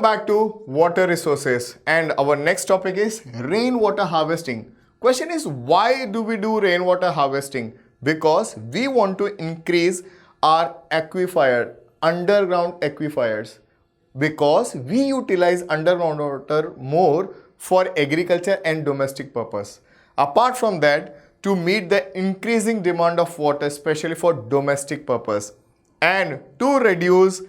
back to water resources, and our next topic is rainwater harvesting. Question is, why do we do rainwater harvesting? Because we want to increase our underground aquifers, because we utilize underground water more for agriculture and domestic purpose. Apart from that, to meet the increasing demand of water, especially for domestic purpose, and to reduce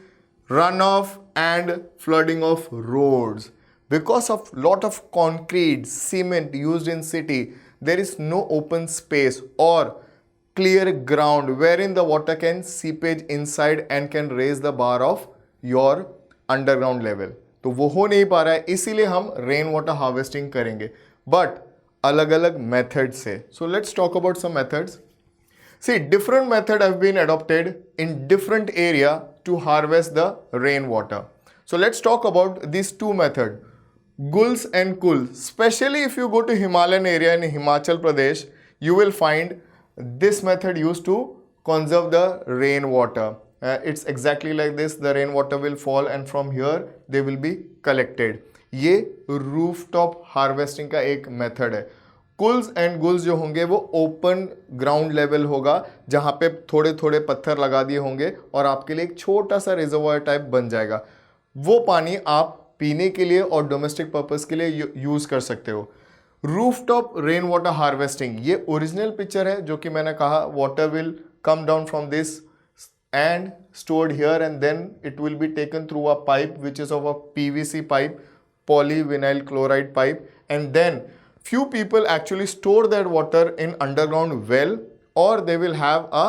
runoff and flooding of roads. Because of lot of concrete, cement used in city, there is no open space or clear ground wherein the water can seepage inside and can raise the bar of your underground level. तो वो हो नहीं पा रहा है, इसीलिए हम rain water harvesting करेंगे, बट अलग अलग मेथड से. So let's talk about some methods. See, different method have been adopted in different area to harvest the rainwater. So let's talk about these two methods, gulls and kulls. Especially if you go to Himalayan area in Himachal Pradesh, you will find this method used to conserve the rainwater. It's exactly like this. The rainwater will fall and from here they will be collected. ये rooftop harvesting का एक method है. कुल्स and Gul's जो होंगे वो open ground level होगा, जहाँ पे थोड़े थोड़े पत्थर लगा दिए होंगे और आपके लिए एक छोटा सा रिजर्वायर टाइप बन जाएगा. वो पानी आप पीने के लिए और डोमेस्टिक पर्पस के लिए यूज़ कर सकते हो. रूफटॉप रेन वाटर हार्वेस्टिंग, ये ओरिजिनल पिक्चर है जो कि मैंने कहा, water will come down from this and stored here and then it will be taken through a pipe which is of a PVC pipe, polyvinyl chloride pipe, and then few people actually store that water in underground well or they will have a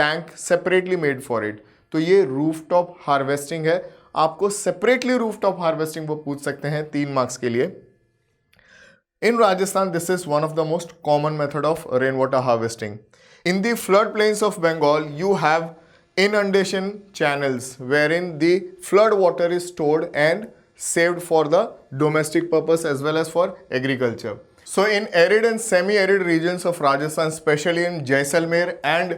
tank separately made for it. तो ये rooftop harvesting है. आपको separately rooftop harvesting वो पूछ सकते हैं 3 marks के लिए. In Rajasthan, this is one of the most common method of rainwater harvesting. In the floodplains of Bengal, you have inundation channels wherein the flood water is stored and saved for the domestic purpose as well as for agriculture. So in arid and semi-arid regions of Rajasthan, especially in Jaisalmer and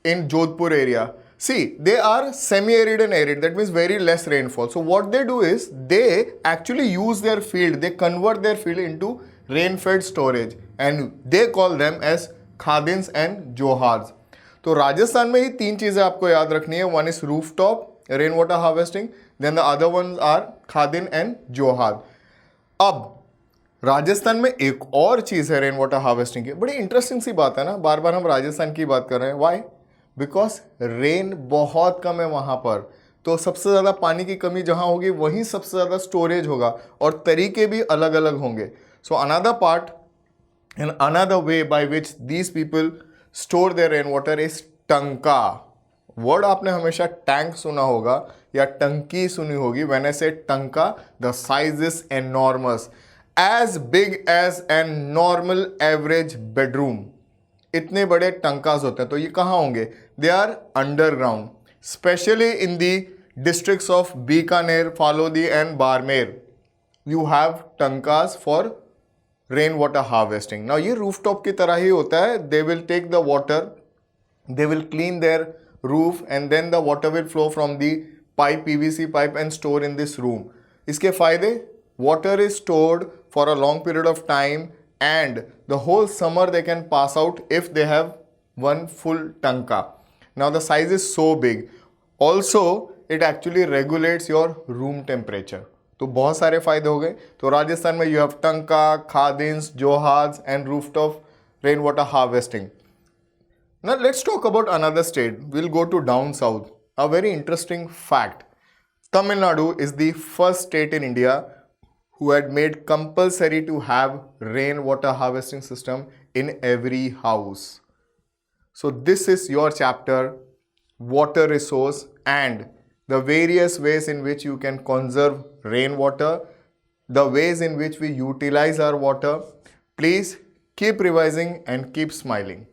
in Jodhpur area, see, they are semi-arid and arid, that means very less rainfall. So what they do is they actually use their field, they convert their field into rain-fed storage and they call them as khadins and johars. तो राजस्थान में ही 3 चीज़ें आपको याद रखनी है. One is rooftop rain water harvesting, then the other one are khadin and johad. अब राजस्थान में एक और चीज़ है रेन वाटर हार्वेस्टिंग की. बड़ी इंटरेस्टिंग सी बात है ना, बार बार हम राजस्थान की बात कर रहे हैं. वाई? बिकॉज रेन बहुत कम है वहाँ पर, तो सबसे ज़्यादा पानी की कमी जहाँ होगी वहीं सबसे ज़्यादा स्टोरेज होगा और तरीके भी अलग अलग होंगे. So another part and another way by which these people store their rain water is टंका. वर्ड आपने हमेशा टैंक सुना होगा या टंकी सुनी होगी. When I say tanka, the size is enormous, as big as an normal average bedroom. इतने बड़े टंकास होते हैं. तो ये कहाँ होंगे? They are underground, specially in the districts of Bikaner, Phalodi and Barmer. You have tankas for rain water harvesting. Now ये रूफटॉप की तरह ही होता है. They will take the water, they will clean their roof and then the water will flow from the pipe, PVC pipe, and store in this room. इसके फायदे, water is stored for a long period of time and the whole summer they can pass out if they have one full tanka. Now the size is so big. Also it actually regulates your room temperature. तो बहुत सारे फायदे हो गए. तो राजस्थान में you have tanka, khadins, johads and rooftop rain water harvesting. Now let's talk about another state. We'll go to down south. A very interesting fact. Tamil Nadu is the first state in India who had made compulsory to have rainwater harvesting system in every house. So this is your chapter, water resource and the various ways in which you can conserve rainwater, the ways in which we utilize our water. Please keep revising and keep smiling.